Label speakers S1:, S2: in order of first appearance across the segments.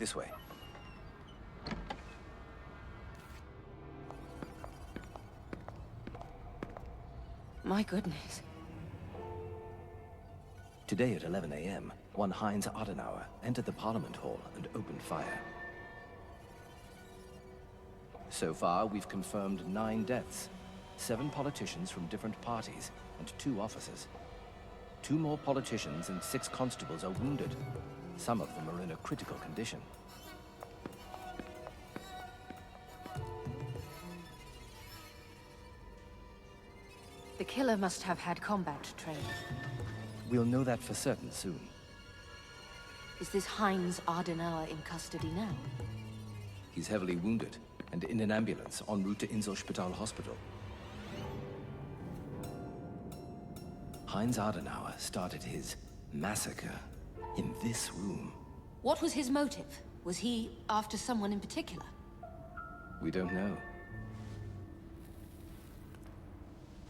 S1: This way.
S2: My goodness.
S1: Today at 11 a.m., one Heinz Adenauer entered the Parliament Hall and opened fire. So far, we've confirmed 9 deaths, 7 politicians from different parties, and 2 officers. 2 more politicians and 6 constables are wounded. Some of them are in a critical condition.
S2: The killer must have had combat training.
S1: We'll know that for certain soon.
S2: Is this Heinz Adenauer in custody now?
S1: He's heavily wounded and in an ambulance en route to Inselspital Hospital. Heinz Adenauer started his massacre in this room.
S2: What was his motive? Was he after someone in particular?
S1: We don't know.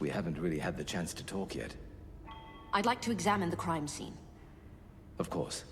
S1: We haven't really had the chance to talk yet.
S2: I'd like to examine the crime scene.
S1: Of course.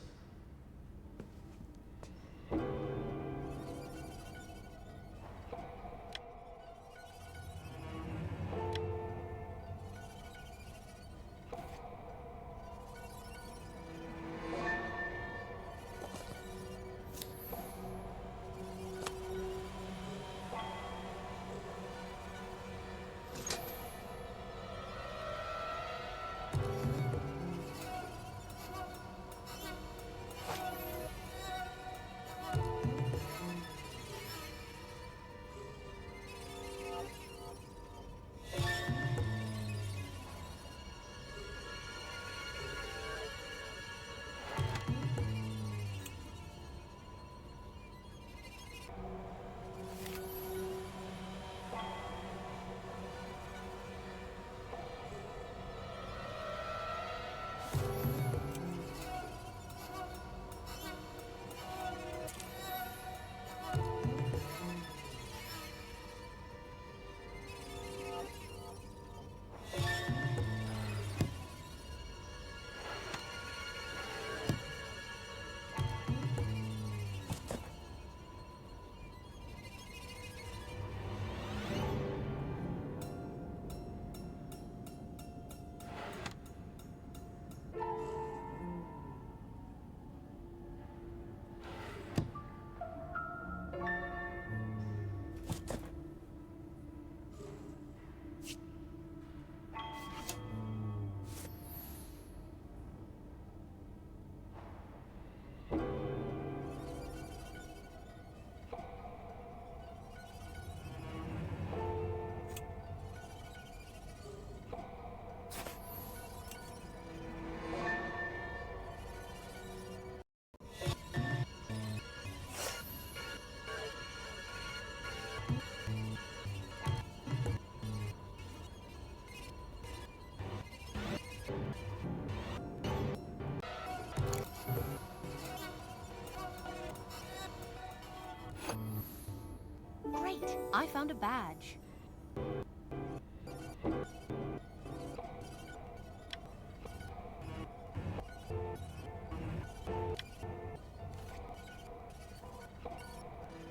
S2: Great! I found a badge.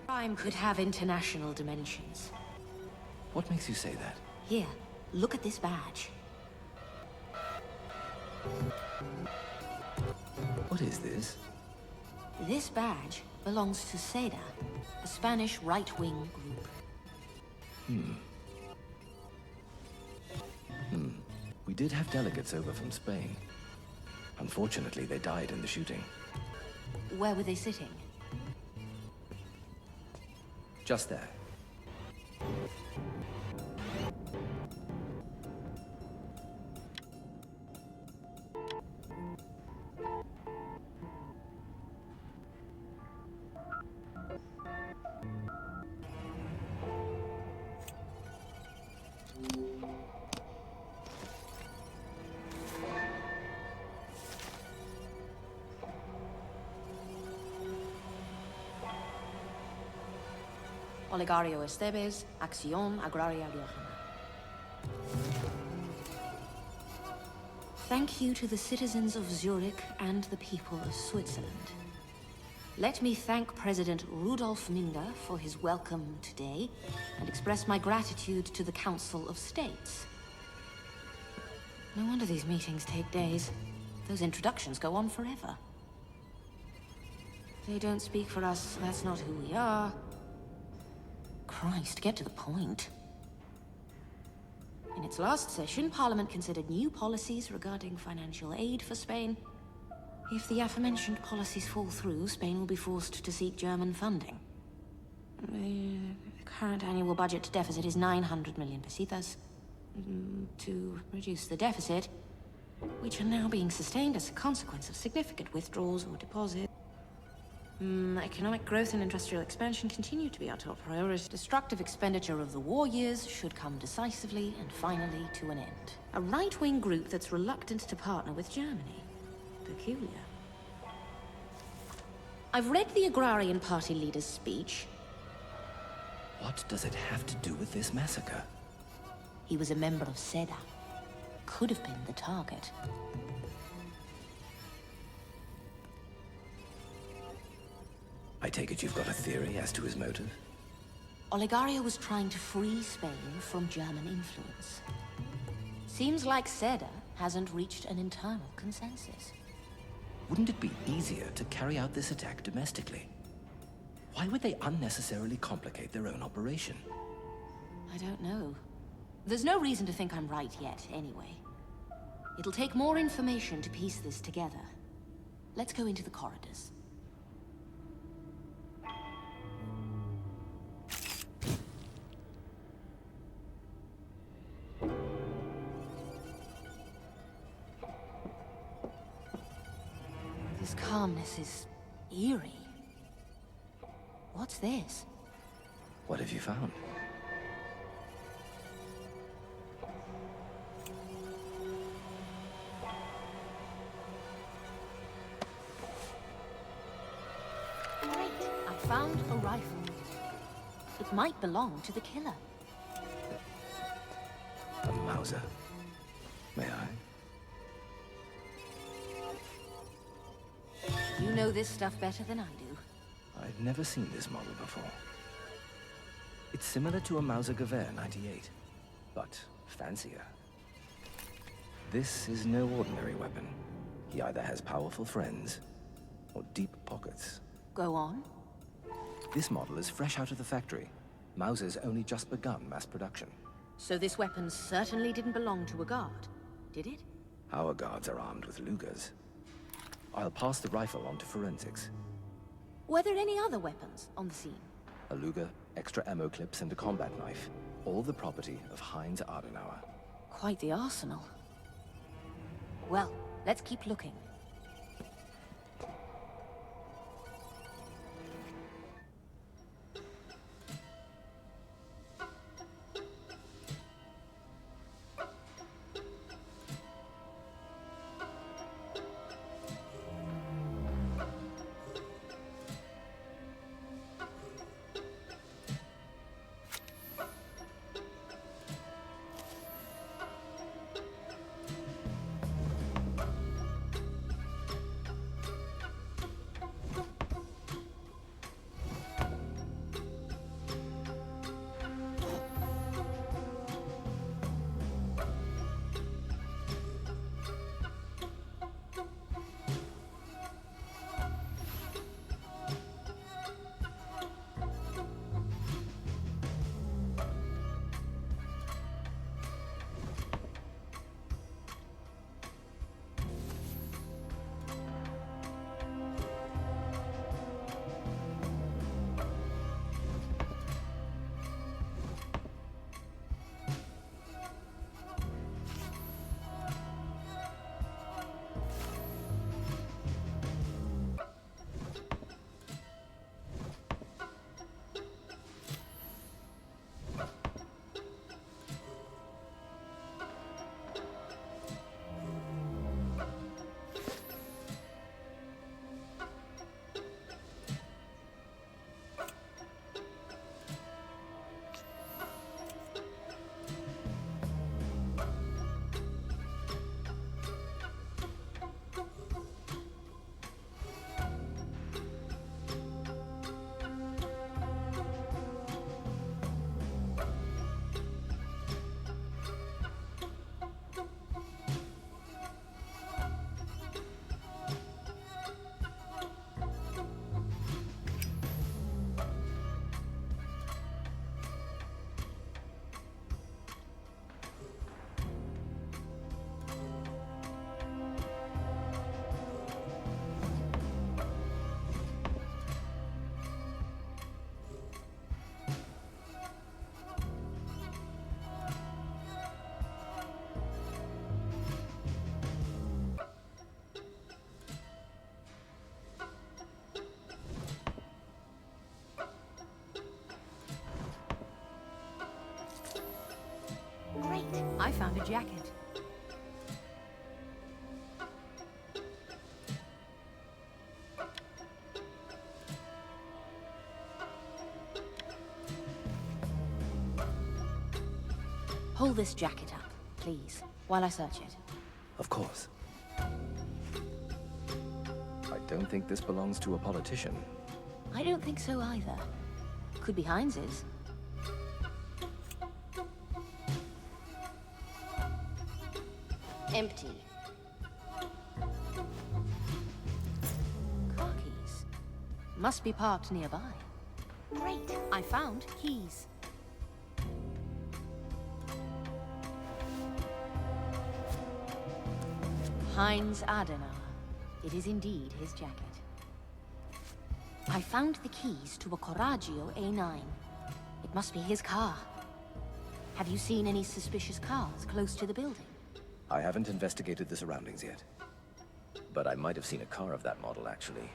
S2: Crime could have international dimensions.
S1: What makes you say that?
S2: Here, look at this badge.
S1: What is this?
S2: This badge belongs to SEDA, a Spanish right-wing group.
S1: We did have delegates over from Spain. Unfortunately, they died in the shooting.
S2: Where were they sitting?
S1: Just there.
S2: Olegario Estebes, Acción Agraria Riojana. Thank you to the citizens of Zurich and the people of Switzerland. Let me thank President Rudolf Minger for his welcome today, and express my gratitude to the Council of States. No wonder these meetings take days. Those introductions go on forever. They don't speak for us, that's not who we are. Christ, get to the point. In its last session, Parliament considered new policies regarding financial aid for Spain. If the aforementioned policies fall through, Spain will be forced to seek German funding. The current annual budget deficit is 900 million pesetas. To reduce the deficit, which are now being sustained as a consequence of significant withdrawals or deposits. Economic growth and industrial expansion continue to be our top priority. Destructive expenditure of the war years should come decisively and finally to an end. A right-wing group that's reluctant to partner with Germany. Peculiar. I've read the Agrarian Party leader's speech.
S1: What does it have to do with this massacre?
S2: He was a member of SEDA. Could have been the target.
S1: I take it you've got a theory as to his motive?
S2: Oligario was trying to free Spain from German influence. Seems like SEDA hasn't reached an internal consensus.
S1: Wouldn't it be easier to carry out this attack domestically? Why would they unnecessarily complicate their own operation?
S2: I don't know. There's no reason to think I'm right yet, anyway. It'll take more information to piece this together. Let's go into the corridors. This calmness is eerie. What's this?
S1: What have you found?
S2: Great! I found a rifle. It might belong to the killer.
S1: A Mauser. May I?
S2: You know this stuff better than I do.
S1: I've never seen this model before. It's similar to a Mauser Gewehr 98, but fancier. This is no ordinary weapon. He either has powerful friends or deep pockets.
S2: Go on.
S1: This model is fresh out of the factory. Mauser's only just begun mass production.
S2: So this weapon certainly didn't belong to a guard, did it?
S1: Our guards are armed with Lugers. I'll pass the rifle on to forensics.
S2: Were there any other weapons on the scene?
S1: A Luger, extra ammo clips, and a combat knife. All the property of Heinz Adenauer.
S2: Quite the arsenal. Well, let's keep looking. Great. I found a jacket. Hold this jacket up, please, while I search it.
S1: Of course. I don't think this belongs to a politician.
S2: I don't think so either. Could be Heinz's. Empty. Car keys. Must be parked nearby. Great. I found keys. Heinz Adenauer. It is indeed his jacket. I found the keys to a Coraggio A9. It must be his car. Have you seen any suspicious cars close to the building?
S1: I haven't investigated the surroundings yet. But I might have seen a car of that model, actually.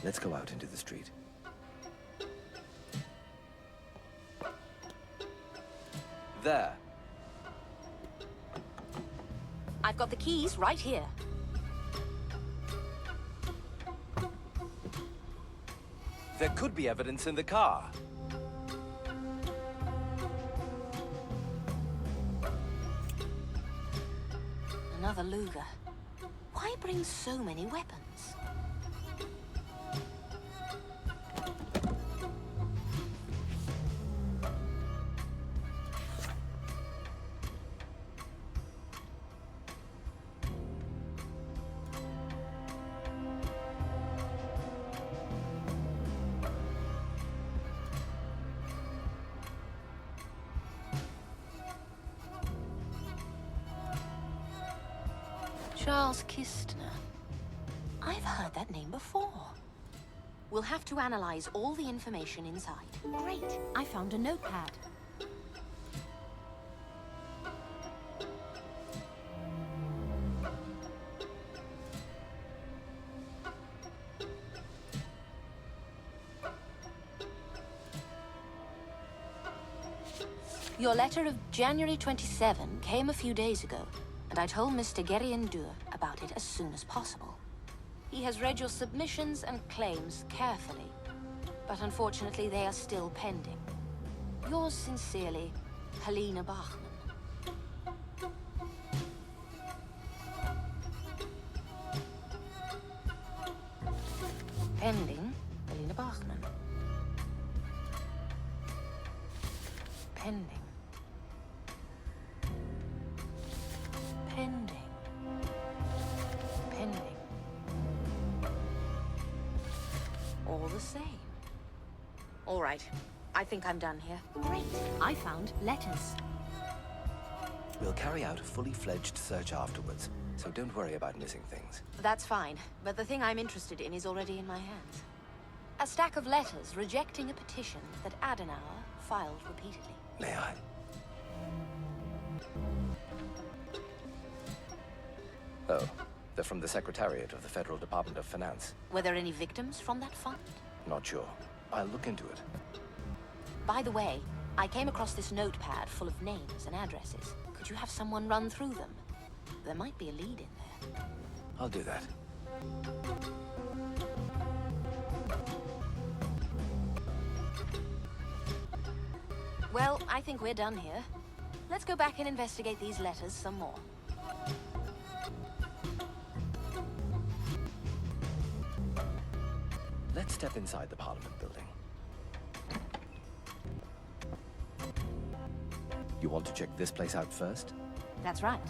S1: Let's go out into the street. There.
S2: I've got the keys right here.
S1: There could be evidence in the car.
S2: Another Luger. Why bring so many weapons? Charles Kistner. I've heard that name before. We'll have to analyze all the information inside. Great. I found a notepad. Your letter of January 27 came a few days ago, and I told Mr. Gerien-Dur about it as soon as possible. He has read your submissions and claims carefully, but unfortunately they are still pending. Yours sincerely, Helena Bachmann. Pending, Helena Bachmann. Pending. Pending. Pending. All the same. All right. I think I'm done here. Great. I found letters.
S1: We'll carry out a fully fledged search afterwards, so don't worry about missing things.
S2: That's fine, but the thing I'm interested in is already in my hands. A stack of letters rejecting a petition that Adenauer filed repeatedly.
S1: May I? Oh, they're from the Secretariat of the Federal Department of Finance.
S2: Were there any victims from that fund?
S1: Not sure. I'll look into it.
S2: By the way, I came across this notepad full of names and addresses. Could you have someone run through them? There might be a lead in there.
S1: I'll do that.
S2: Well, I think we're done here. Let's go back and investigate these letters some more.
S1: Let's step inside the Parliament building. You want to check this place out first?
S2: That's right.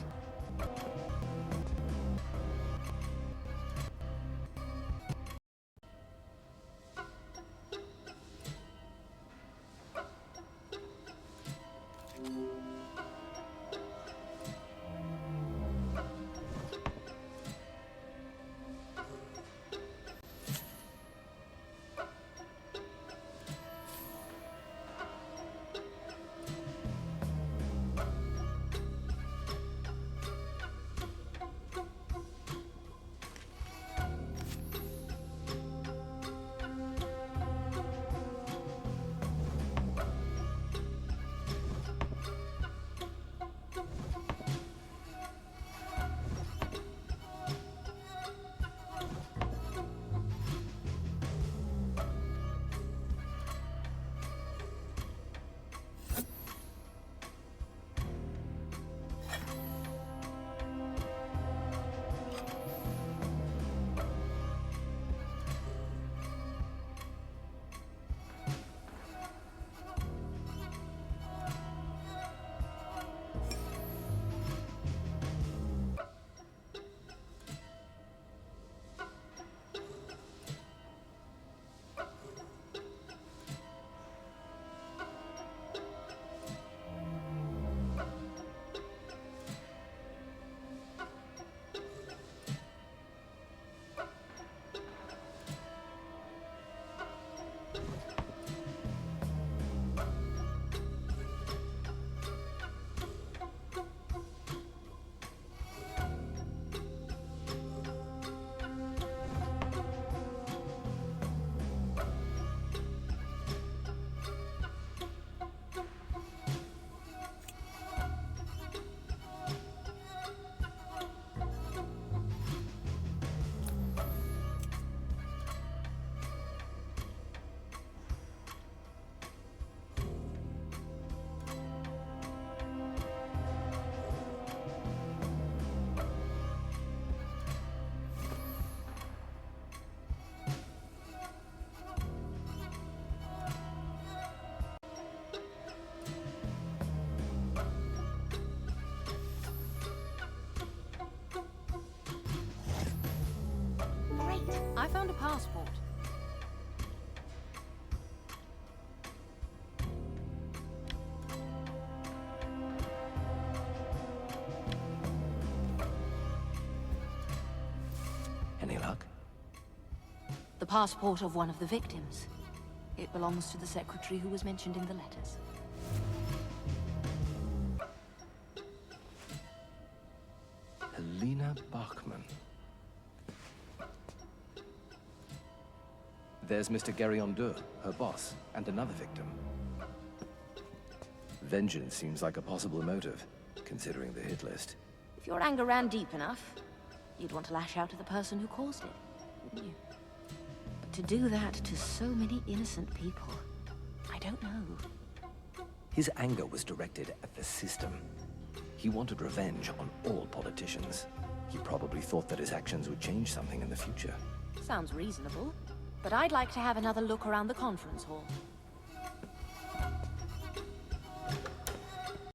S2: I found a passport.
S1: Any luck?
S2: The passport of one of the victims. It belongs to the secretary who was mentioned in the letters.
S1: Helena Bachman. There's Mr. Gariondur, her boss, and another victim. Vengeance seems like a possible motive, considering the hit list.
S2: If your anger ran deep enough, you'd want to lash out at the person who caused it, wouldn't you? But to do that to so many innocent people, I don't know.
S1: His anger was directed at the system. He wanted revenge on all politicians. He probably thought that his actions would change something in the future.
S2: Sounds reasonable. But I'd like to have another look around the conference hall.